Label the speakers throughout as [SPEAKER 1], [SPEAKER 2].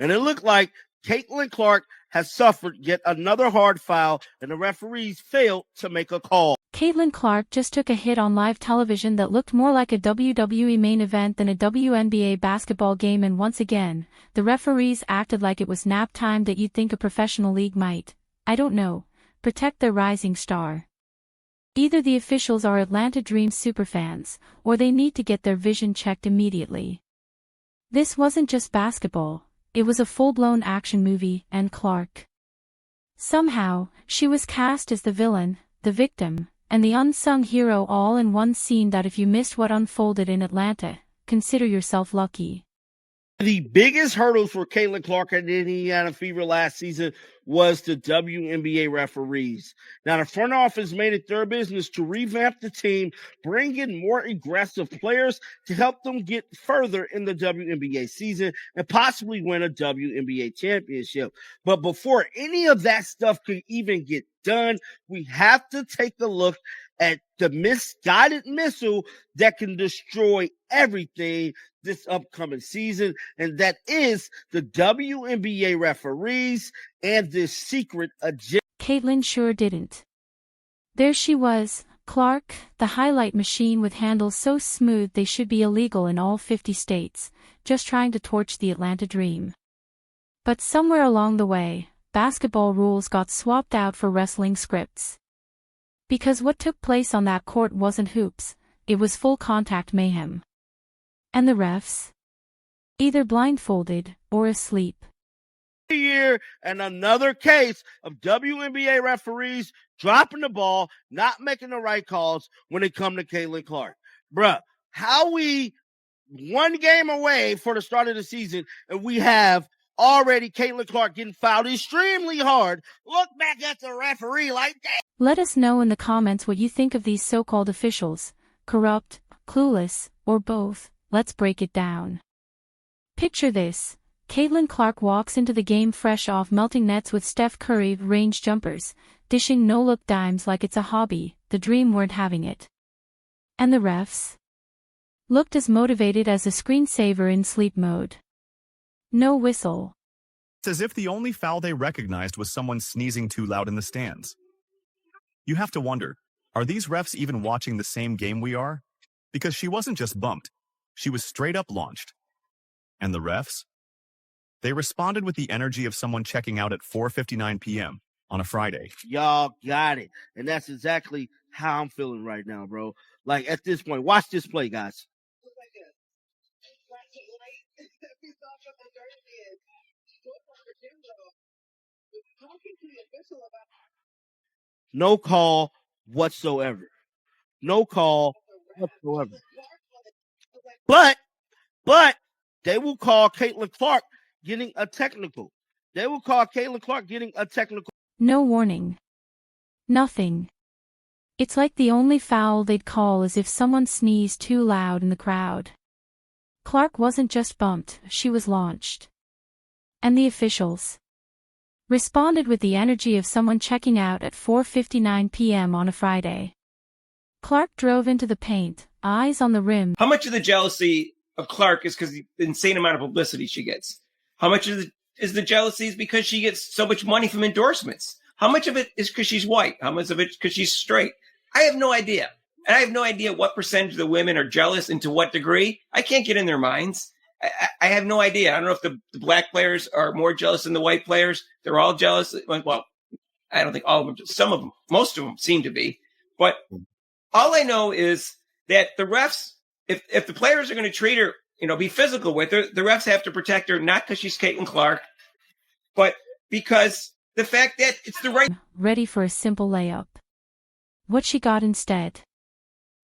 [SPEAKER 1] And it looked like Caitlin Clark has suffered yet another hard foul, and the referees failed to make a call.
[SPEAKER 2] Caitlin Clark just took a hit on live television that looked more like a WWE main event than a WNBA basketball game, and once again, the referees acted like it was nap time that you'd think a professional league might, I don't know, protect their rising star. Either the officials are Atlanta Dream superfans, or they need to get their vision checked immediately. This wasn't just basketball, it was a full-blown action movie, and Clark. Somehow, she was cast as the villain, the victim, and the unsung hero all in one scene that if you missed what unfolded in Atlanta, consider yourself lucky.
[SPEAKER 1] The biggest hurdles for Caitlin Clark and Indiana Fever last season was the WNBA referees. Now, the front office made it their business to revamp the team, bring in more aggressive players to help them get further in the WNBA season and possibly win a WNBA championship. But before any of that stuff could even get done, we have to take a look at the misguided missile that can destroy everything this upcoming season, and that is the WNBA referees and this secret agenda.
[SPEAKER 2] Caitlin sure didn't. There she was, Clark, the highlight machine with handles so smooth they should be illegal in all 50 states, just trying to torch the Atlanta Dream. But somewhere along the way, basketball rules got swapped out for wrestling scripts. Because what took place on that court wasn't hoops, it was full contact mayhem. And the refs? Either blindfolded or asleep.
[SPEAKER 1] Year and another case of WNBA referees dropping the ball, not making the right calls when it come to Caitlin Clark. Bruh, how we one game away for the start of the season and we have already Caitlin Clark getting fouled extremely hard. Look back at the referee like that.
[SPEAKER 2] Let us know in the comments what you think of these so-called officials, corrupt, clueless, or both. Let's break it down. Picture this. Caitlin Clark walks into the game fresh off melting nets with Steph Curry range jumpers, dishing no-look dimes like it's a hobby. The Dream weren't having it. And the refs? Looked as motivated as a screensaver in sleep mode. No whistle.
[SPEAKER 3] It's as if the only foul they recognized was someone sneezing too loud in the stands. You have to wonder, are these refs even watching the same game we are? Because she wasn't just bumped, she was straight up launched. And the refs? They responded with the energy of someone checking out at 4:59 p.m. on a Friday.
[SPEAKER 1] Y'all got it. And that's exactly how I'm feeling right now, bro. Like, at this point, watch this play, guys. No call whatsoever. No call whatsoever. But they will call Caitlin Clark getting a technical. They will call Caitlin Clark getting a technical.
[SPEAKER 2] No warning. Nothing. It's like the only foul they'd call is if someone sneezed too loud in the crowd. Clark wasn't just bumped, she was launched. And the officials responded with the energy of someone checking out at 4:59 p.m. on a Friday. Clark drove into the paint, eyes on the rim.
[SPEAKER 4] How much of the jealousy of Clark is because the insane amount of publicity she gets? How much is the jealousy is because she gets so much money from endorsements? How much of it is because she's white? How much of it is because she's straight? I have no idea. And I have no idea what percentage of the women are jealous and to what degree. I can't get in their minds. I have no idea. I don't know if the black players are more jealous than the white players. They're all jealous. Well, I don't think all of them. Some of them, most of them seem to be. But all I know is that the refs, if the players are going to treat her, be physical with her, the refs have to protect her, not because she's Caitlin Clark, but because the fact that it's the right.
[SPEAKER 2] Ready for a simple layup. What she got instead?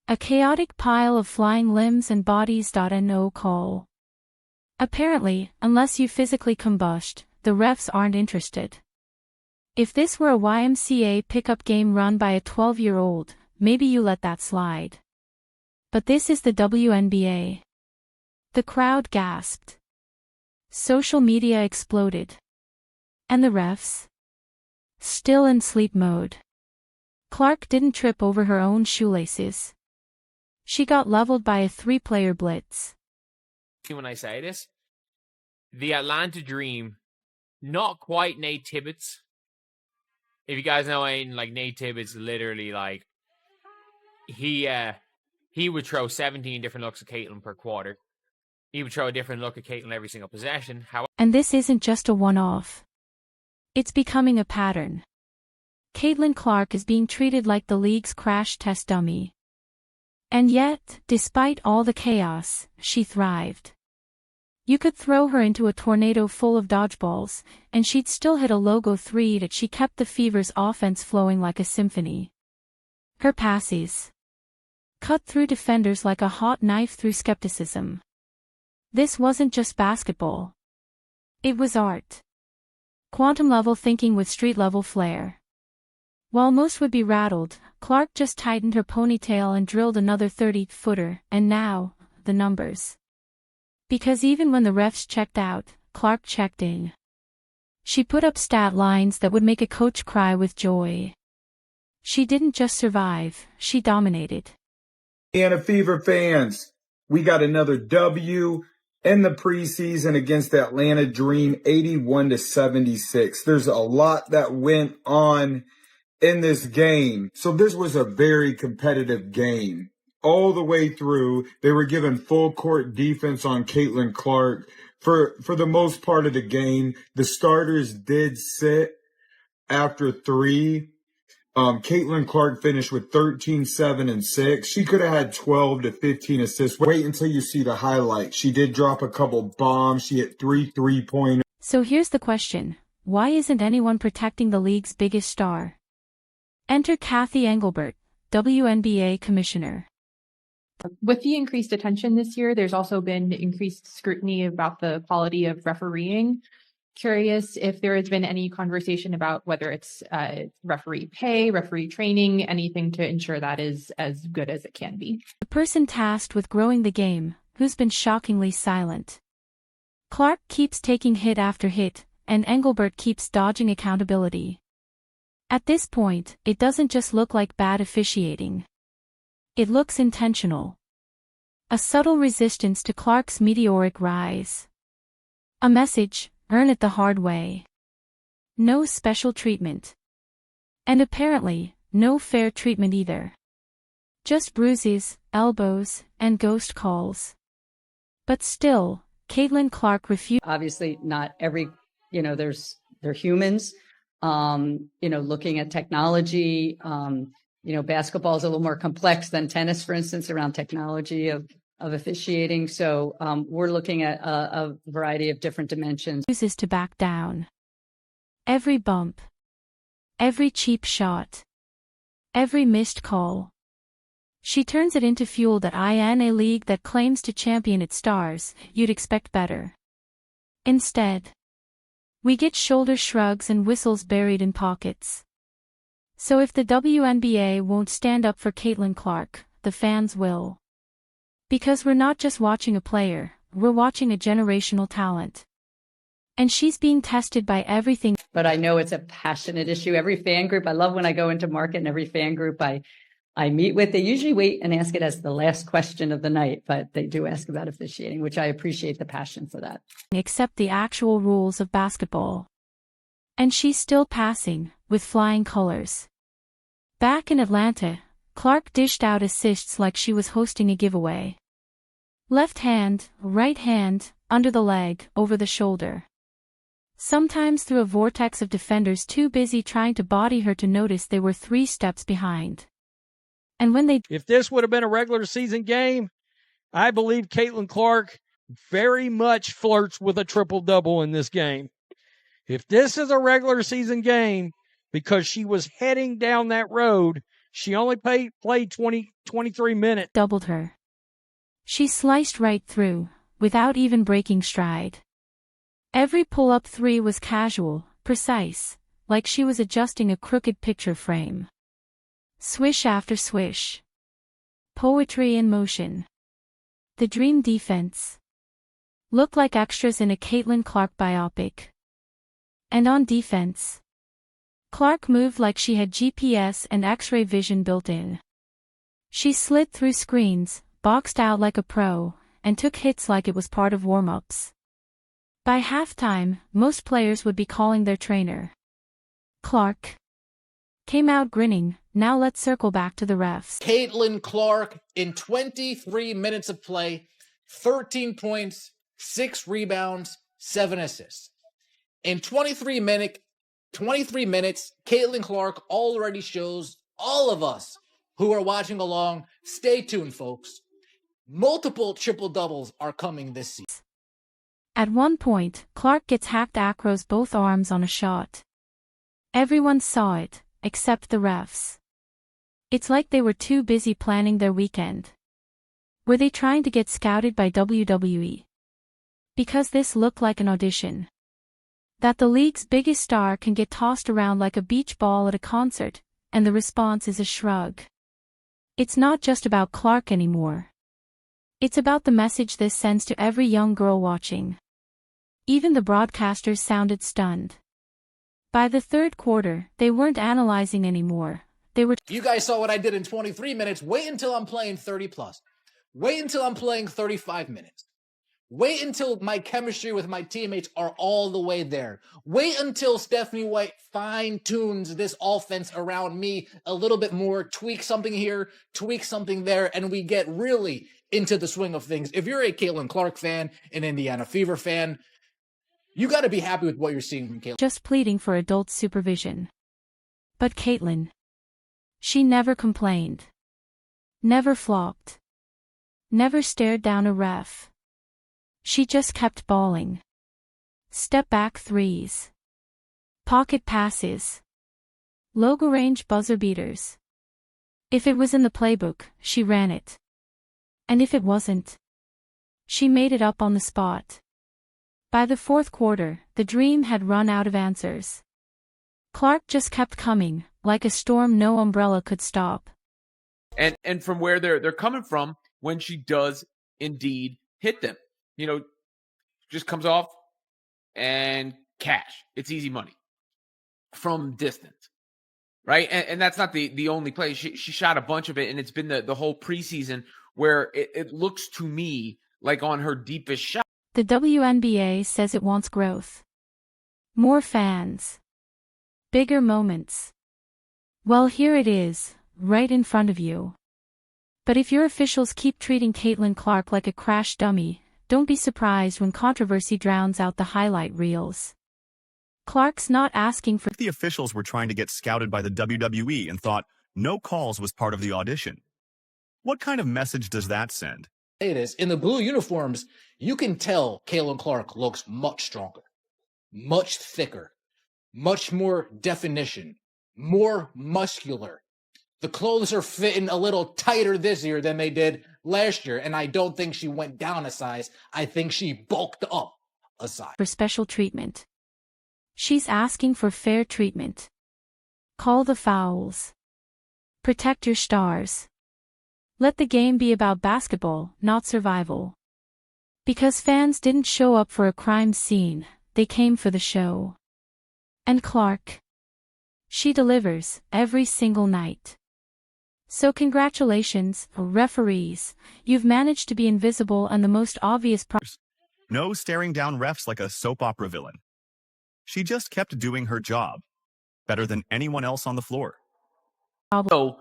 [SPEAKER 2] A chaotic pile of flying limbs and bodies. No call. Apparently, unless you physically combust, the refs aren't interested. If this were a YMCA pickup game run by a 12-year-old, maybe you let that slide. But this is the WNBA. The crowd gasped. Social media exploded. And the refs? Still in sleep mode. Clark didn't trip over her own shoelaces. She got leveled by a 3-player blitz.
[SPEAKER 5] When I say this, the Atlanta Dream, not quite Nate Tibbetts. If you guys know anything, like Nate Tibbetts, literally like he would throw 17 different looks at Caitlin per quarter. He would throw a different look at Caitlin every single possession.
[SPEAKER 2] And this isn't just a one-off. It's becoming a pattern. Caitlin Clark is being treated like the league's crash test dummy. And yet, despite all the chaos, she thrived. You could throw her into a tornado full of dodgeballs, and she'd still hit a logo three that she kept the Fever's offense flowing like a symphony. Her passes cut through defenders like a hot knife through skepticism. This wasn't just basketball. It was art. Quantum-level thinking with street-level flair. While most would be rattled, Clark just tightened her ponytail and drilled another 30-footer, and now, the numbers. Because even when the refs checked out, Clark checked in. She put up stat lines that would make a coach cry with joy. She didn't just survive, she dominated.
[SPEAKER 6] And Fever fans, we got another W in the preseason against the Atlanta Dream, 81-76. There's a lot that went on in this game. So this was a very competitive game. All the way through, they were given full court defense on Caitlin Clark. For the most part of the game, the starters did sit after three. Caitlin Clark finished with 13, 7, and 6. She could have had 12 to 15 assists. Wait until you see the highlights. She did drop a couple bombs. She hit 3 3-pointers.
[SPEAKER 2] So here's the question. Why isn't anyone protecting the league's biggest star? Enter Kathy Engelbert, WNBA commissioner.
[SPEAKER 7] With the increased attention this year, there's also been increased scrutiny about the quality of refereeing. Curious if there has been any conversation about whether it's referee pay, referee training, anything to ensure that is as good as it can be.
[SPEAKER 2] The person tasked with growing the game, who's been shockingly silent. Clark keeps taking hit after hit, and Engelbert keeps dodging accountability. At this point, it doesn't just look like bad officiating. It looks intentional. A subtle resistance to Clark's meteoric rise. A message, earn it the hard way. No special treatment. And apparently, no fair treatment either. Just bruises, elbows, and ghost calls. But still, Caitlin Clark refused.
[SPEAKER 8] Obviously, not every, they're humans. Looking at technology, basketball is a little more complex than tennis, for instance, around technology of officiating. So we're looking at a variety of different dimensions.
[SPEAKER 2] Refuses to back down. Every bump. Every cheap shot. Every missed call. She turns it into fuel that in a league that claims to champion its stars, you'd expect better. Instead, we get shoulder shrugs and whistles buried in pockets. So if the WNBA won't stand up for Caitlin Clark, the fans will. Because we're not just watching a player, we're watching a generational talent. And she's being tested by everything.
[SPEAKER 8] But I know it's a passionate issue. Every fan group, I love when I go into market and every fan group I meet with, they usually wait and ask it as the last question of the night, but they do ask about officiating, which I appreciate the passion for that.
[SPEAKER 2] Except the actual rules of basketball. And she's still passing, with flying colors. Back in Atlanta, Clark dished out assists like she was hosting a giveaway. Left hand, right hand, under the leg, over the shoulder. Sometimes through a vortex of defenders too busy trying to body her to notice they were 3 steps behind. And when they...
[SPEAKER 9] If this would have been a regular season game, I believe Caitlin Clark very much flirts with a triple-double in this game. If this is a regular season game, because she was heading down that road, she only played 23 minutes.
[SPEAKER 2] Doubled her. She sliced right through, without even breaking stride. Every pull-up 3 was casual, precise, like she was adjusting a crooked picture frame. Swish after swish. Poetry in motion. The Dream defense. Looked like extras in a Caitlin Clark biopic. And on defense, Clark moved like she had GPS and X-ray vision built in. She slid through screens, boxed out like a pro, and took hits like it was part of warm-ups. By halftime, most players would be calling their trainer. Clark came out grinning. Now let's circle back to the refs.
[SPEAKER 10] Caitlin Clark, in 23 minutes of play, 13 points, 6 rebounds, 7 assists. In 23 minutes, Caitlin Clark already shows all of us who are watching along, stay tuned, folks. Multiple triple-doubles are coming this season.
[SPEAKER 2] At one point, Clark gets hacked across both arms on a shot. Everyone saw it, except the refs. It's like they were too busy planning their weekend. Were they trying to get scouted by WWE? Because this looked like an audition. That the league's biggest star can get tossed around like a beach ball at a concert, and the response is a shrug. It's not just about Clark anymore. It's about the message this sends to every young girl watching. Even the broadcasters sounded stunned. By the third quarter, they weren't analyzing anymore. They were.
[SPEAKER 10] You guys saw what I did in 23 minutes. Wait until I'm playing 30 plus. Wait until I'm playing 35 minutes. Wait until my chemistry with my teammates are all the way there. Wait until Stephanie White fine-tunes this offense around me a little bit more, tweak something here, tweak something there, and we get really into the swing of things. If you're a Caitlin Clark fan, an Indiana Fever fan, you got to be happy with what you're seeing from Caitlin.
[SPEAKER 2] Just pleading for adult supervision. But Caitlin, she never complained. Never flopped. Never stared down a ref. She just kept balling. Step back threes. Pocket passes. Logo range buzzer beaters. If it was in the playbook, she ran it. And if it wasn't, she made it up on the spot. By the fourth quarter, the dream had run out of answers. Clark just kept coming, like a storm no umbrella could stop.
[SPEAKER 11] And from where they're coming from when she does indeed hit them. You know, just comes off and cash. It's easy money from distance, right? And that's not the only play. She shot a bunch of it, and it's been the whole preseason where it looks to me like on her deepest shot.
[SPEAKER 2] The WNBA says it wants growth. More fans. Bigger moments. Well, here it is, right in front of you. But if your officials keep treating Caitlin Clark like a crash dummy, don't be surprised when controversy drowns out the highlight reels. Clark's not asking for.
[SPEAKER 3] The officials were trying to get scouted by the WWE and thought no calls was part of the audition. What kind of message does that send?
[SPEAKER 10] It is. In the blue uniforms, you can tell Caitlin Clark looks much stronger, much thicker, much more definition, more muscular. The clothes are fitting a little tighter this year than they did last year, and I don't think she went down a size. I think she bulked up a size.
[SPEAKER 2] For special treatment. She's asking for fair treatment. Call the fouls. Protect your stars. Let the game be about basketball, not survival. Because fans didn't show up for a crime scene, they came for the show. And Clark. She delivers every single night. So congratulations, referees, you've managed to be invisible and the most obvious
[SPEAKER 3] No staring down refs like a soap opera villain. She just kept doing her job, better than anyone else on the floor.
[SPEAKER 11] So,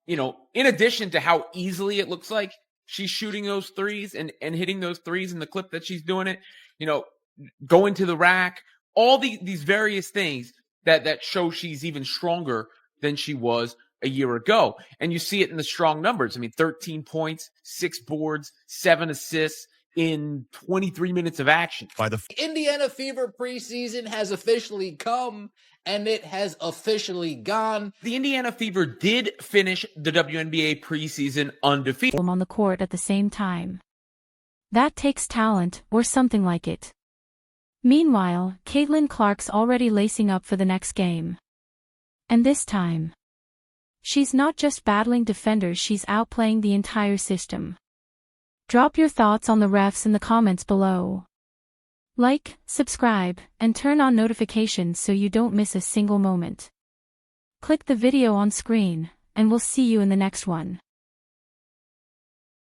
[SPEAKER 11] you know, in addition to how easily it looks like she's shooting those threes and hitting those threes in the clip that she's doing it, you know, going to the rack, all these various things that show she's even stronger than she was a year ago. And you see it in the strong numbers. I mean, 13 points, 6 boards, 7 assists in 23 minutes of action.
[SPEAKER 3] By the
[SPEAKER 10] Indiana Fever preseason has officially come, and it has officially gone.
[SPEAKER 11] The Indiana Fever did finish the WNBA preseason undefeated.
[SPEAKER 2] on the court at the same time. That takes talent, or something like it. Meanwhile, Caitlin Clark's already lacing up for the next game. And this time, she's not just battling defenders, she's outplaying the entire system. Drop your thoughts on the refs in the comments below. Like, subscribe, and turn on notifications so you don't miss a single moment. Click the video on screen, and we'll see you in the next one.